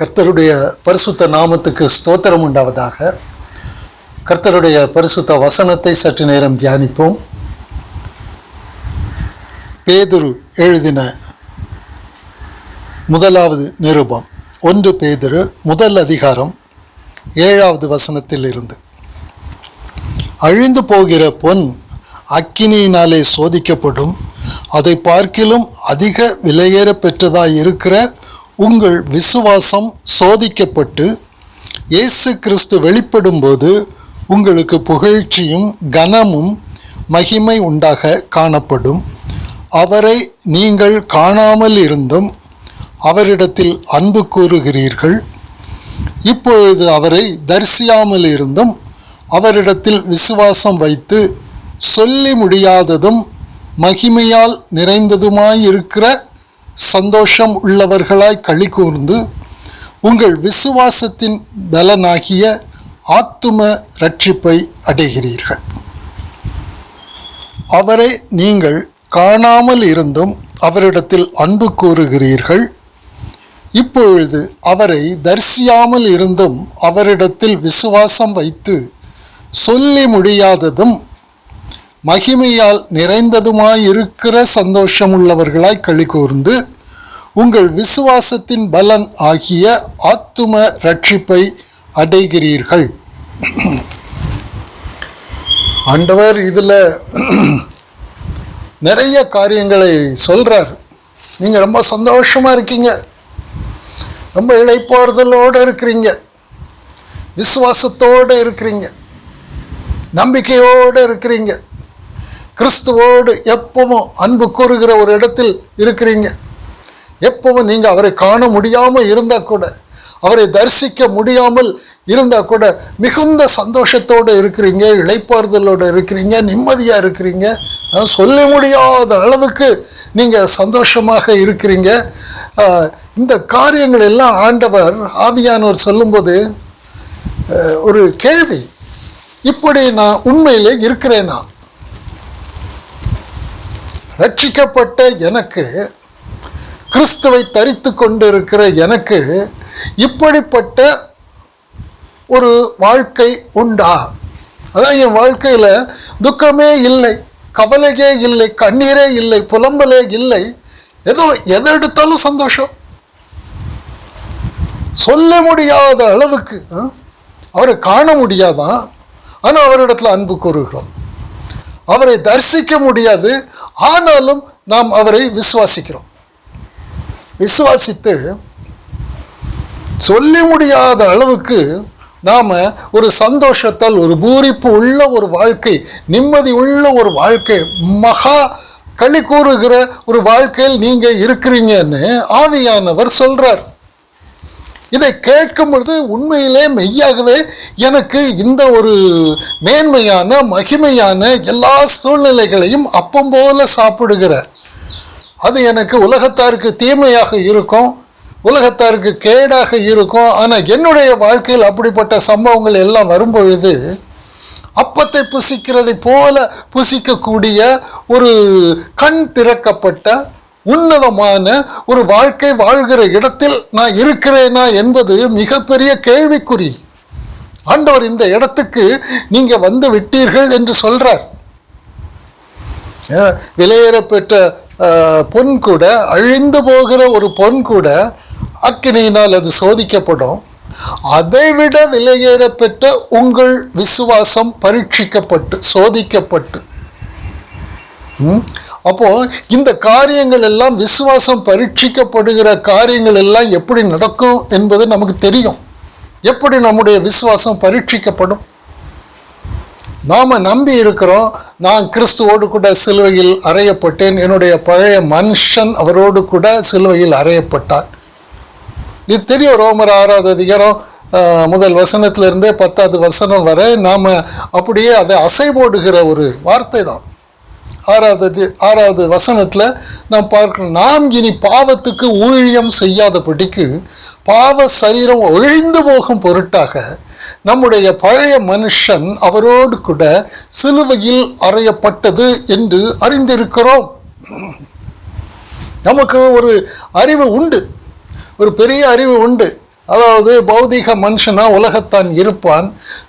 கர்த்தருடைய பரிசுத்த நாமத்துக்கு ஸ்தோத்திரம் உண்டாவதாக. கர்த்தருடைய பரிசுத்த வசனத்தை சற்று நேரம் தியானிப்போம். பேதுரு எழுதின முதலாவது நிருபம் 1 பேதுரு முதல் அதிகாரம் 7வது வசனத்தில் இருந்து. அழிந்து போகிற பொன் அக்கினியினாலே சோதிக்கப்படும், அதை பார்க்கிலும் அதிக விலையேற பெற்றதாய் இருக்கிற உங்கள் விசுவாசம் சோதிக்கப்பட்டு இயேசு கிறிஸ்து வெளிப்படும்போது உங்களுக்கு புகழ்ச்சியும் கனமும் மகிமை உண்டாக காணப்படும். அவரை நீங்கள் காணாமல் இருந்தும் அவரிடத்தில் அன்பு கூறுகிறீர்கள். இப்பொழுது அவரை தரிசியாமல் இருந்தும் அவரிடத்தில் விசுவாசம் வைத்து சொல்லி முடியாததும் மகிமையால் நிறைந்ததுமாயிருக்கிற சந்தோஷம் உள்ளவர்களாய் களி கூர்ந்து உங்கள் விசுவாசத்தின் பலனாகிய ஆத்தும இரட்சிப்பை அடைகிறீர்கள். அவரை நீங்கள் காணாமல் இருந்தும் அவரிடத்தில் அன்பு கூறுகிறீர்கள். இப்பொழுது அவரை தரிசியாமல் இருந்தும் அவரிடத்தில் விசுவாசம் வைத்து சொல்லி முடியாததும் மகிமையால் நிறைந்ததுமாயிருக்கிற சந்தோஷம் உள்ளவர்களாய் களி கூர்ந்து உங்கள் விசுவாசத்தின் பலன் ஆகிய ஆத்தும இரட்சிப்பை அடைகிறீர்கள். ஆண்டவர் இதில் நிறைய காரியங்களை சொல்கிறார். நீங்கள் ரொம்ப சந்தோஷமாக இருக்கீங்க, ரொம்ப இளைப்பாறுதலோடு இருக்கிறீங்க, விசுவாசத்தோடு இருக்கிறீங்க, நம்பிக்கையோடு இருக்கிறீங்க, கிறிஸ்துவோடு எப்பவும் அன்பு கூறுகிற ஒரு இடத்தில் இருக்கிறீங்க. எப்பவும் நீங்கள் அவரை காண முடியாமல் இருந்தால் கூட, அவரை தரிசிக்க முடியாமல் இருந்தால் கூட மிகுந்த சந்தோஷத்தோடு இருக்கிறீங்க, இளைப்பாறுதலோடு இருக்கிறீங்க, நிம்மதியாக இருக்கிறீங்க, சொல்ல முடியாத அளவுக்கு நீங்கள் சந்தோஷமாக இருக்கிறீங்க. இந்த காரியங்கள் எல்லாம் ஆண்டவர் ஆவியானவர் சொல்லும்போது ஒரு கேள்வி, இப்படி நான் உண்மையிலே இருக்கிறேனா? ரட்சிக்கப்பட்ட எனக்கு, கிறிஸ்துவை தரித்து கொண்டிருக்கிற எனக்கு இப்படிப்பட்ட ஒரு வாழ்க்கை உண்டா? அதான் என் வாழ்க்கையில் துக்கமே இல்லை, கவலையே இல்லை, கண்ணீரே இல்லை, புலம்பலே இல்லை, ஏதோ எதை எடுத்தாலும் சந்தோஷம், சொல்ல முடியாத அளவுக்கு. அவரை காண முடியாதான், ஆனால் அவரிடத்தில் அன்பு கூறுகிறோம். அவரை தரிசிக்க முடியாது, ஆனாலும் நாம் அவரை விசுவாசிக்கிறோம். விசுவாசித்து சொல்லி முடியாத அளவுக்கு நாம் ஒரு சந்தோஷத்தால், ஒரு பூரிப்பு உள்ள ஒரு வாழ்க்கை, நிம்மதி உள்ள ஒரு வாழ்க்கை, மகா களி கூறுகிற ஒரு வாழ்க்கையில் நீங்கள் இருக்கிறீங்கன்னு ஆவியானவர் சொல்கிறார். இதை கேட்கும் பொழுது உண்மையிலே மெய்யாகவே எனக்கு இந்த ஒரு மேன்மையான மகிமையான எல்லா சூழ்நிலைகளையும் அப்பம் போல சாப்பிடுகிற, அது எனக்கு உலகத்தாருக்கு தீமையாக இருக்கும், உலகத்தாருக்கு கேடாக இருக்கும். ஆனால் என்னுடைய வாழ்க்கையில் அப்படிப்பட்ட சம்பவங்கள் எல்லாம் வரும்பொழுது அப்பத்தை புசிக்கிறதை போல புசிக்கக்கூடிய ஒரு கண் திறக்கப்பட்ட உன்னதமான ஒரு வாழ்க்கை வாழ்கிற இடத்தில் நான் இருக்கிறேனா என்பது மிகப்பெரிய கேள்விக்குறி. ஆண்டவர் இந்த இடத்துக்கு நீங்கள் வந்து விட்டீர்கள் என்று சொல்கிறார். விலையேற பெற்ற பொன் கூட, அழிந்து போகிற ஒரு பொன் கூட அக்கினியினால் அது சோதிக்கப்படும். அதைவிட விலையேற பெற்ற உங்கள் விசுவாசம் பரீட்சிக்கப்பட்டு சோதிக்கப்பட்டு, அப்போ இந்த காரியங்கள் எல்லாம், விசுவாசம் பரீட்சிக்கப்படுகிற காரியங்கள் எல்லாம் எப்படி நடக்கும் என்பது நமக்கு தெரியும். எப்படி நம்முடைய விசுவாசம் பரீட்சிக்கப்படும்? நாம் நம்பி இருக்கிறோம், நான் கிறிஸ்துவோடு கூட சிலுவையில் அறையப்பட்டேன், என்னுடைய பழைய மனுஷன் அவரோடு கூட சிலுவையில் அறையப்பட்டான். இது தெரியும். ரோமர் 6வது அதிகாரம் முதல் வசனத்திலிருந்தே 10வது வசனம் வரை நாம் அப்படியே அதை அசைபோடுகிற ஒரு வார்த்தை தான். 6வது வசனத்தில் நாம் பார்க்கிறோம், நாம் இனி பாவத்துக்கு ஊழியம் செய்யாதபடிக்கு பாவ சரீரம் ஒழிந்து போகும் பொருட்டாக நம்முடைய பழைய மனுஷன் அவரோடு கூட சிலுவையில் அறையப்பட்டது என்று அறிந்திருக்கிறோம். நமக்கு ஒரு அறிவு உண்டு, ஒரு பெரிய அறிவு உண்டு. அதாவது பௌதிக மனுஷனா உலகத்தான் இருப்பான்.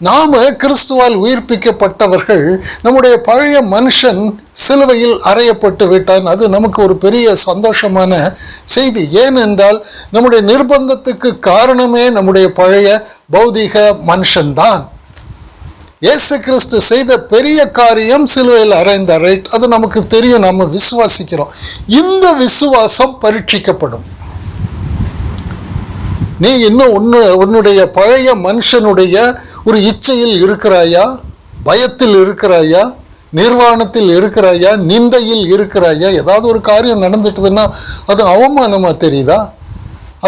நாம கிறிஸ்துவால் உயிர்ப்பிக்கப்பட்டவர்கள், நம்முடைய பழைய மனுஷன் சிலுவையில் அறையப்பட்டு விட்டான். அது நமக்கு ஒரு பெரிய சந்தோஷமான செய்தி. ஏனென்றால் நம்முடைய நிர்பந்தத்துக்கு காரணமே நம்முடைய பழைய பௌதிக மனுஷன்தான். இயேசு கிறிஸ்து செய்த பெரிய காரியம் சிலுவையில் அறைந்தார். ரைட், அது நமக்கு தெரியும், நம்ம விசுவாசிக்கிறோம். இந்த விசுவாசம் பரீட்சிக்கப்படும். நீ இன்னும் உன்னுடைய பழைய மனுஷனுடைய ஒரு இச்சையில் இருக்கிறாயா, பயத்தில் இருக்கிறாயா, நிர்வாணத்தில் இருக்கிறாயா, நிந்தையில் இருக்கிறாயா? ஏதாவது ஒரு காரியம் நடந்துட்டுதுன்னா அது அவமானமா தெரியுதா,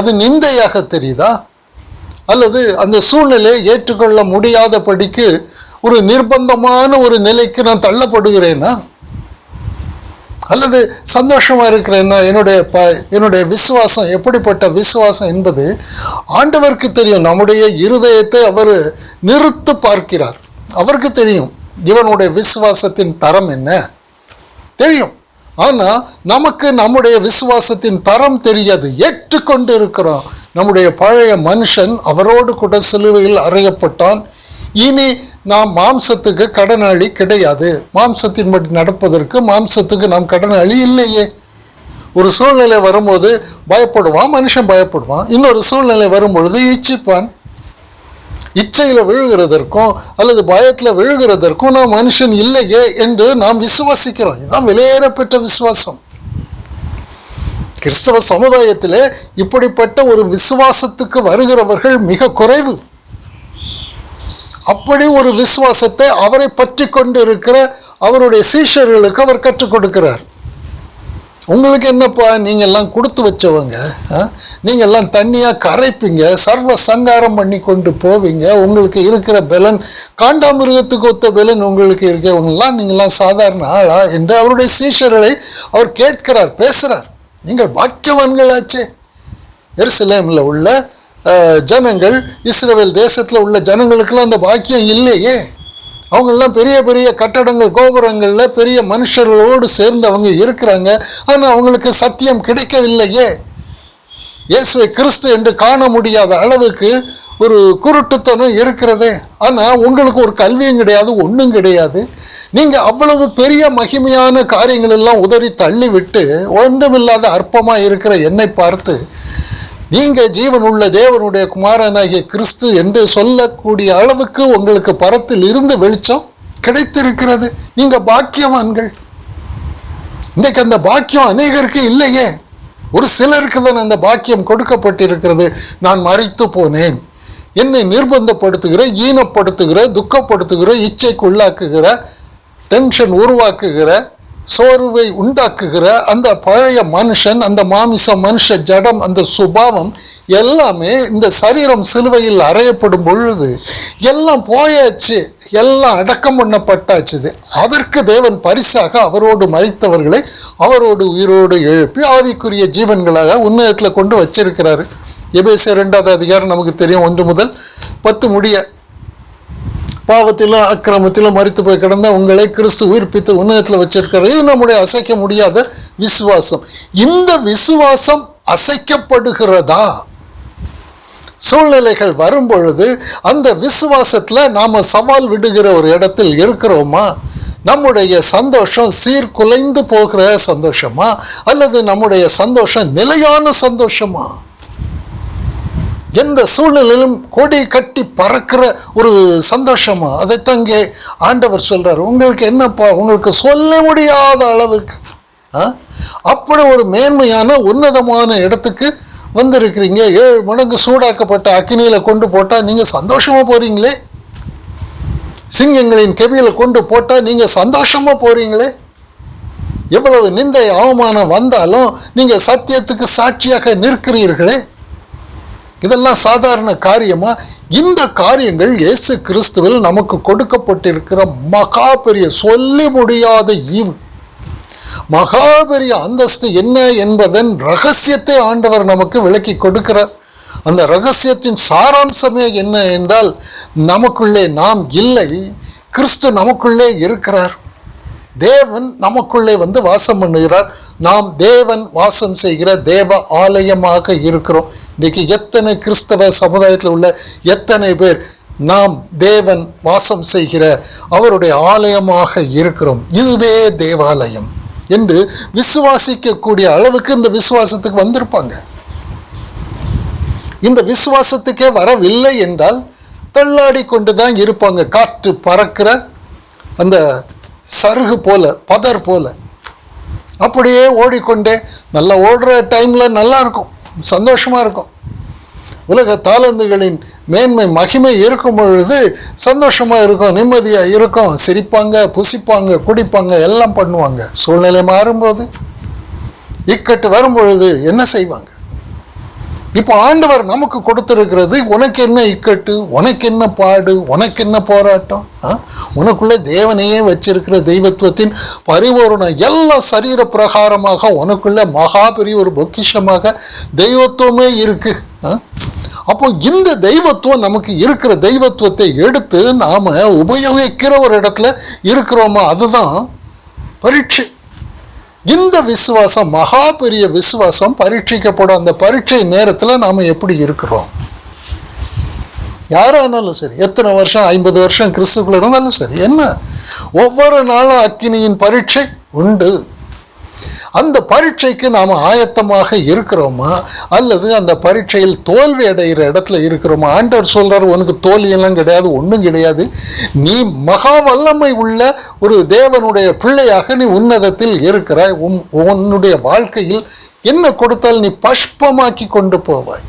அது நிந்தையாக தெரியுதா, அல்லது அந்த சூழ்நிலையை ஏற்றுக்கொள்ள முடியாதபடிக்கு ஒரு நிர்பந்தமான ஒரு நிலைக்கு நான் தள்ளப்படுகிறேனா, அல்லது சந்தோஷமா இருக்கிறேன்னா? என்னுடைய விசுவாசம் எப்படிப்பட்ட விசுவாசம் என்பது ஆண்டவருக்கு தெரியும். நம்முடைய இருதயத்தை அவர் நிறுத்து பார்க்கிறார். அவருக்கு தெரியும் இவனுடைய விசுவாசத்தின் தரம் என்ன தெரியும். ஆனால் நமக்கு நம்முடைய விசுவாசத்தின் தரம் தெரியாது. ஏற்றுக்கொண்டு இருக்கிறோம். நம்முடைய பழைய மனுஷன் அவரோடு கூட சிலுவையில் அறையப்பட்டான். இனி நாம் மாம்சத்துக்கு கடனாளி கிடையாது. மாம்சத்தின்படி நடப்பதற்கு மாம்சத்துக்கு நாம் கடனாளி இல்லையே. ஒரு சூழ்நிலை வரும்போது பயப்படுவான், மனுஷன் பயப்படுவான். இன்னொரு சூழ்நிலை வரும்பொழுது இச்சிப்பான். இச்சையில் விழுகிறதற்கும் அல்லது பயத்தில் விழுகிறதற்கும் நாம் மனுஷன் இல்லையே என்று நாம் விசுவாசிக்கிறோம். இதுதான் விலையேறப்பெற்ற விசுவாசம். கிறிஸ்தவ சமுதாயத்திலே இப்படிப்பட்ட ஒரு விசுவாசத்துக்கு வருகிறவர்கள் மிக குறைவு. அப்படி ஒரு விசுவாசத்தை அவரை பற்றி கொண்டு இருக்கிற அவருடைய சீஷர்களுக்கு அவர் கற்றுக் கொடுக்கிறார். உங்களுக்கு என்னப்பா, நீங்கள்லாம் கொடுத்து வச்சவங்க, நீங்கள்லாம் தண்ணியாக கரைப்பீங்க, சர்வ சங்காரம் பண்ணி கொண்டு போவீங்க, உங்களுக்கு இருக்கிற பலன் காண்டாமிருகத்துக்கு ஒத்த பலன் உங்களுக்கு இருக்கவங்களாம் நீங்கள்லாம் சாதாரண ஆளா என்று அவருடைய சீஷர்களை அவர் கேட்கிறார், பேசுகிறார். நீங்கள் பாக்கியவான்களாச்சே. எருசலேமில் உள்ள ஜனங்கள், இஸ்ரவேல் தேசத்தில் உள்ள ஜனங்களுக்கெல்லாம் அந்த பாக்கியம் இல்லையே. அவங்கெல்லாம் பெரிய பெரிய கட்டடங்கள், கோபுரங்களில் பெரிய மனுஷர்களோடு சேர்ந்து அவங்க இருக்கிறாங்க. ஆனால் அவங்களுக்கு சத்தியம் கிடைக்கவில்லையே. இயேசுவை கிறிஸ்து என்று காண முடியாத அளவுக்கு ஒரு குருட்டுத்தனம் இருக்கிறதே. ஆனால் உங்களுக்கு ஒரு கல்வியும் கிடையாது, ஒன்றும் கிடையாது. நீங்கள் அவ்வளவு பெரிய மகிமையான காரியங்கள் எல்லாம் உதறி தள்ளிவிட்டு ஒன்றுமில்லாத அற்பமாக இருக்கிற என்னை பார்த்து நீங்கள் ஜீவன் உள்ள தேவனுடைய குமாரனாகிய கிறிஸ்து என்று சொல்லக்கூடிய அளவுக்கு உங்களுக்கு பரத்தில் இருந்து வெளிச்சம் கிடைத்திருக்கிறது. நீங்கள் பாக்கியவான்கள். இன்றைக்கு அந்த பாக்கியம் அநேகருக்கு இல்லையே. ஒரு சிலருக்கு தான் அந்த பாக்கியம் கொடுக்கப்பட்டிருக்கிறது. நான் மரித்து போனேன், என்னை நிர்பந்தப்படுத்துகிற, ஈனப்படுத்துகிற, துக்கப்படுத்துகிற, இச்சைக்கு உள்ளாக்குகிற, டென்ஷன் உருவாக்குகிற, சோர்வை உண்டாக்குகிற அந்த பழைய மனுஷன், அந்த மாமிச மனுஷ ஜடம், அந்த சுபாவம் எல்லாமே இந்த சரீரம் சிலுவையில் அறையப்படும் பொழுது எல்லாம் போயாச்சு, எல்லாம் அடக்கம் பண்ணப்பட்டாச்சு. அதற்கு தேவன் பரிசாக அவரோடு மரித்தவர்களை அவரோடு உயிரோடு எழுப்பி ஆவிக்குரிய ஜீவன்களாக உன்னதத்தில் கொண்டு வச்சிருக்கிறாரு. எபேசியர் 2வது அதிகாரம் நமக்கு தெரியும், 1 முதல் 10 முடிய. பாவத்திலும் அக்கிரமத்திலும் மரித்து போய் கிடந்த உங்களை கிறிஸ்து உயிர்ப்பித்து உன்னதத்தில் வச்சிருக்கிறார். இது நம்முடைய அசைக்க முடியாத விசுவாசம். இந்த விசுவாசம் அசைக்கப்படுகிறதா? சூழ்நிலைகள் வரும் பொழுது அந்த விசுவாசத்தில் நாம் சவால் விடுகிற ஒரு இடத்தில் இருக்கிறோமா? நம்முடைய சந்தோஷம் சீர்குலைந்து போகிற சந்தோஷமா, அல்லது நம்முடைய சந்தோஷம் நிலையான சந்தோஷமா? எந்த சூழ்நிலையிலும் கொடி கட்டி பறக்கிற ஒரு சந்தோஷமா? அதைத்தான் இங்கே ஆண்டவர் சொல்றார். உங்களுக்கு என்னப்பா, உங்களுக்கு சொல்ல முடியாத அளவுக்கு அப்படி ஒரு மேன்மையான உன்னதமான இடத்துக்கு வந்திருக்கிறீங்க. 7 மடங்கு சூடாக்கப்பட்ட அக்கினியில் கொண்டு போட்டால் நீங்கள் சந்தோஷமாக போகிறீங்களே. சிங்கங்களின் கெபியில் கொண்டு போட்டால் நீங்கள் சந்தோஷமாக போகிறீங்களே. எவ்வளவு நிந்தை அவமானம் வந்தாலும் நீங்கள் சத்தியத்துக்கு சாட்சியாக நிற்கிறீர்களே. இதெல்லாம் சாதாரண காரியமா? இந்த காரியங்கள் இயேசு கிறிஸ்துவில் நமக்கு கொடுக்கப்பட்டிருக்கிற மகா பெரிய, சொல்லி முடியாத ஈவு, மகா பெரிய அந்தஸ்து என்ன என்பதன் ரகசியத்தை ஆண்டவர் நமக்கு விளக்கி கொடுக்கிறார். அந்த ரகசியத்தின் சாராம்சமே என்ன என்றால், நமக்குள்ளே நாம் இல்லை, கிறிஸ்து நமக்குள்ளே இருக்கிறார். தேவன் நமக்குள்ளே வந்து வாசம் பண்ணுகிறார். நாம் தேவன் வாசம் செய்கிற தேவ ஆலயமாக இருக்கிறோம். இன்றைக்கு எத்தனை கிறிஸ்தவ சமுதாயத்தில் உள்ள எத்தனை பேர் நாம் தேவன் வாசம் செய்கிற அவருடைய ஆலயமாக இருக்கிறோம், இதுவே தேவாலயம் என்று விசுவாசிக்கக்கூடிய அளவுக்கு இந்த விசுவாசத்துக்கு வந்திருப்பாங்க. இந்த விசுவாசத்துக்கே வரவில்லை என்றால் தள்ளாடி கொண்டு தான் இருப்பாங்க. காற்று பறக்கிற அந்த சருகு போல, பதர் போல அப்படியே ஓடிக்கொண்டே, நல்லா ஓடுற டைமில் நல்லா இருக்கும், சந்தோஷமாக இருக்கும். உலக தாளந்துகளின் மேன்மை மகிமை இருக்கும் பொழுது சந்தோஷமாக இருக்கும், நிம்மதியாக இருக்கும், சிரிப்பாங்க, புசிப்பாங்க, குடிப்பாங்க, எல்லாம் பண்ணுவாங்க. சூழ்நிலை மாறும்போது, இக்கட்டு வரும்பொழுது என்ன செய்வாங்க? இப்போ ஆண்டவர் நமக்கு கொடுத்துருக்கிறது, உனக்கு என்ன இக்கட்டு, உனக்கு என்ன பாடு, உனக்கு என்ன போராட்டம், உனக்குள்ளே தேவனையே வச்சிருக்கிற தெய்வத்துவத்தின் பரிபூரணம் எல்லாம் சரீர பிரகாரமாக உனக்குள்ளே மகா பெரிய ஒரு பொக்கிஷமாக தெய்வத்துவமே இருக்கு. அப்போ இந்த தெய்வத்துவம் நமக்கு இருக்கிற தெய்வத்துவத்தை எடுத்து நாம் உபயோகிக்கிற ஒரு இடத்துல இருக்கிறோமா, அதுதான் பரீட்சை. இந்த விசுவாசம் மகா பெரிய விசுவாசம் பரீட்சிக்கப்படும். அந்த பரீட்சை நேரத்தில் நாம் எப்படி இருக்கிறோம்? யாரானாலும் சரி, எத்தனை வருஷம், 50 வருஷம் கிறிஸ்துக்குள்ள இருந்தாலும் சரி, என்ன ஒவ்வொரு நாளும் அக்கினியின் பரீட்சை உண்டு. அந்த பரீட்சைக்கு நாம் ஆயத்தமாக இருக்கிறோமா, அல்லது அந்த பரீட்சையில் தோல்வி அடைகிற இடத்துல இருக்கிறோமா? ஆண்டவர் சொல்றார், உனக்கு தோல்வியெல்லாம் கிடையாது, ஒன்றும் கிடையாது, நீ மகா வல்லமை உள்ள ஒரு தேவனுடைய பிள்ளையாக நீ உன்னதத்தில் இருக்கிறாய். உன்னுடைய வாழ்க்கையில் என்ன கொடுத்தால் நீ பஷ்பமாக்கி கொண்டு போவாய்.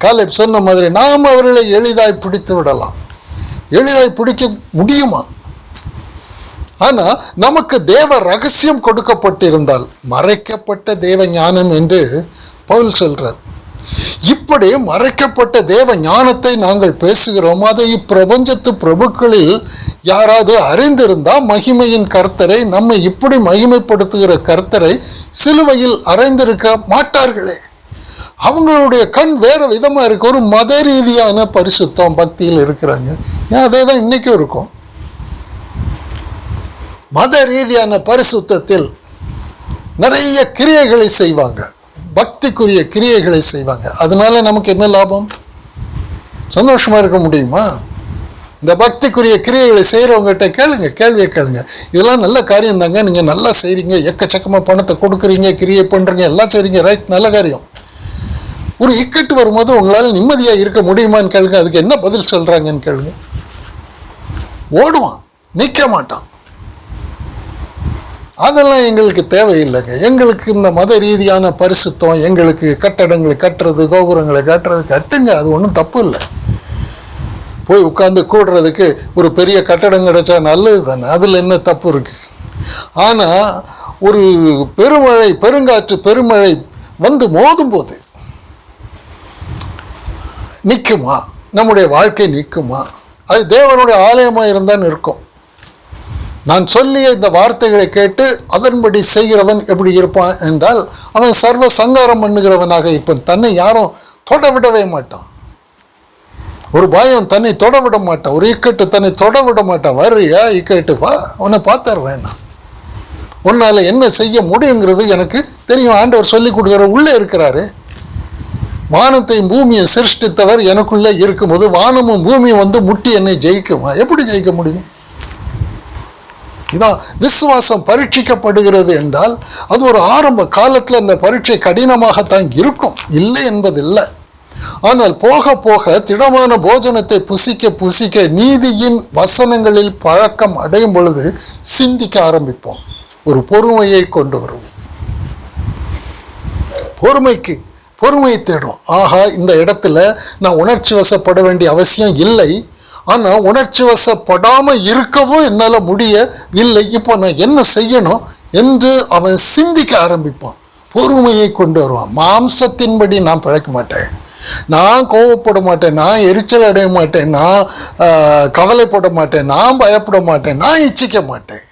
காலேப் சொன்ன மாதிரி நாம் அவர்களை எளிதாய் பிடித்து விடலாம். எளிதாய் பிடிக்க முடியுமா? ஆனால் நமக்கு தேவ ரகசியம் கொடுக்கப்பட்டிருந்தால், மறைக்கப்பட்ட தேவ ஞானம் என்று பவுல் சொல்றார். இப்படி மறைக்கப்பட்ட தேவ ஞானத்தை நாங்கள் பேசுகிறோம். அதை இப்பிரபஞ்சத்து பிரபுக்களில் யாராவது அறிந்திருந்தால் மகிமையின் கர்த்தரை, நம்மை இப்படி மகிமைப்படுத்துகிற கர்த்தரை சிலுவையில் அறைந்திருக்க மாட்டார்களே. அவங்களுடைய கண் வேறு விதமாக இருக்கு. ஒரு மத ரீதியான பரிசுத்தம் பக்தியில் இருக்கிறாங்க. ஏன் அதே தான் இன்றைக்கும் இருக்கும். மத ரீதியான பரிசுத்தத்தில் நிறைய கிரியைகளை செய்வாங்க, பக்திக்குரிய கிரியைகளை செய்வாங்க. அதனால நமக்கு என்ன லாபம்? சந்தோஷமாக இருக்க முடியுமா? இந்த பக்திக்குரிய கிரியைகளை செய்கிறவங்ககிட்ட கேளுங்க, கேள்வியை கேளுங்க. இதெல்லாம் நல்ல காரியம் தாங்க, நீங்கள் நல்லா செய்கிறீங்க, எக்கச்சக்கமாக பணத்தை கொடுக்குறீங்க, கிரியை பண்ணுறீங்க, எல்லாம் செய்கிறீங்க, ரைட், நல்ல காரியம். ஒரு இக்கட்டு வரும்போது உங்களால் நிம்மதியாக இருக்க முடியுமான்னு கேளுங்க. அதுக்கு என்ன பதில் சொல்கிறாங்கன்னு கேளுங்க. ஓடுவான், நிற்க மாட்டான். அதெல்லாம் எங்களுக்கு தேவையில்லைங்க. எங்களுக்கு இந்த மத ரீதியான பரிசுத்தம், எங்களுக்கு கட்டடங்களை கட்டுறது, கோபுரங்களை கட்டுங்க, அது ஒன்றும் தப்பு இல்லை. போய் உட்காந்து கூடுறதுக்கு ஒரு பெரிய கட்டடம் கிடைச்சா நல்லது தானே, அதில் என்ன தப்பு இருக்குது? ஆனால் ஒரு பெருமழை, பெருங்காற்று பெருமழை வந்து மோதும் போது நிற்குமா? நம்முடைய வாழ்க்கை நிற்குமா? அது தேவனுடைய ஆலயமாக இருந்தால் நிற்கும். நான் சொல்லிய இந்த வார்த்தைகளை கேட்டு அதன்படி செய்கிறவன் எப்படி இருப்பான் என்றால், அவன் சர்வ சங்காரம் பண்ணுகிறவனாக இருப்பான். தன்னை யாரும் தொடவிடவே மாட்டான். ஒரு பயம் தன்னை தொடவிட மாட்டான். ஒரு இக்கட்டு தன்னை தொடவிட மாட்டான். வர்றியா இக்கட்டு, வா, உன்னை பார்த்துடுறேன், நான் உன்னால் என்ன செய்ய முடியுங்கிறது எனக்கு தெரியும். ஆண்டவர் சொல்லி கொடுக்குற உள்ளே இருக்கிறாரு. வானத்தையும் பூமியை சிருஷ்டித்தவர் எனக்குள்ளே இருக்கும்போது வானமும் பூமியும் வந்து முட்டி என்னை ஜெயிக்குமா? எப்படி ஜெயிக்க முடியும்? இதான் விசுவாசம் பரீட்சிக்கப்படுகிறது என்றால் அது ஒரு ஆரம்ப காலத்தில் அந்த பரீட்சை கடினமாகத்தான் இருக்கும், இல்லை என்பதில்லை. ஆனால் போக போக திடமான போஜனத்தை புசிக்க புசிக்க நீதியின் வசனங்களில் பழக்கம் அடையும் பொழுது சிந்திக்க ஆரம்பிப்போம். ஒரு பொறுமையை கொண்டு வருவோம். பொறுமையை தேடும். ஆகா, இந்த இடத்துல நான் உணர்ச்சி வசப்பட வேண்டிய அவசியம் இல்லை, ஆனால் உணர்ச்சி வசப்படாமல் இருக்கவும் என்னால் முடியவில்லை. இப்போ நான் என்ன செய்யணும் என்று அவன் சிந்திக்க ஆரம்பிப்பான். பொறுமையை கொண்டு வருவான். மாம்சத்தின்படி நான் பிழைக்க மாட்டேன், நான் கோவப்பட மாட்டேன், நான் எரிச்சல் அடைய மாட்டேன், நான் கவலைப்பட மாட்டேன், நான் பயப்பட மாட்டேன், நான் இச்சிக்க மாட்டேன்.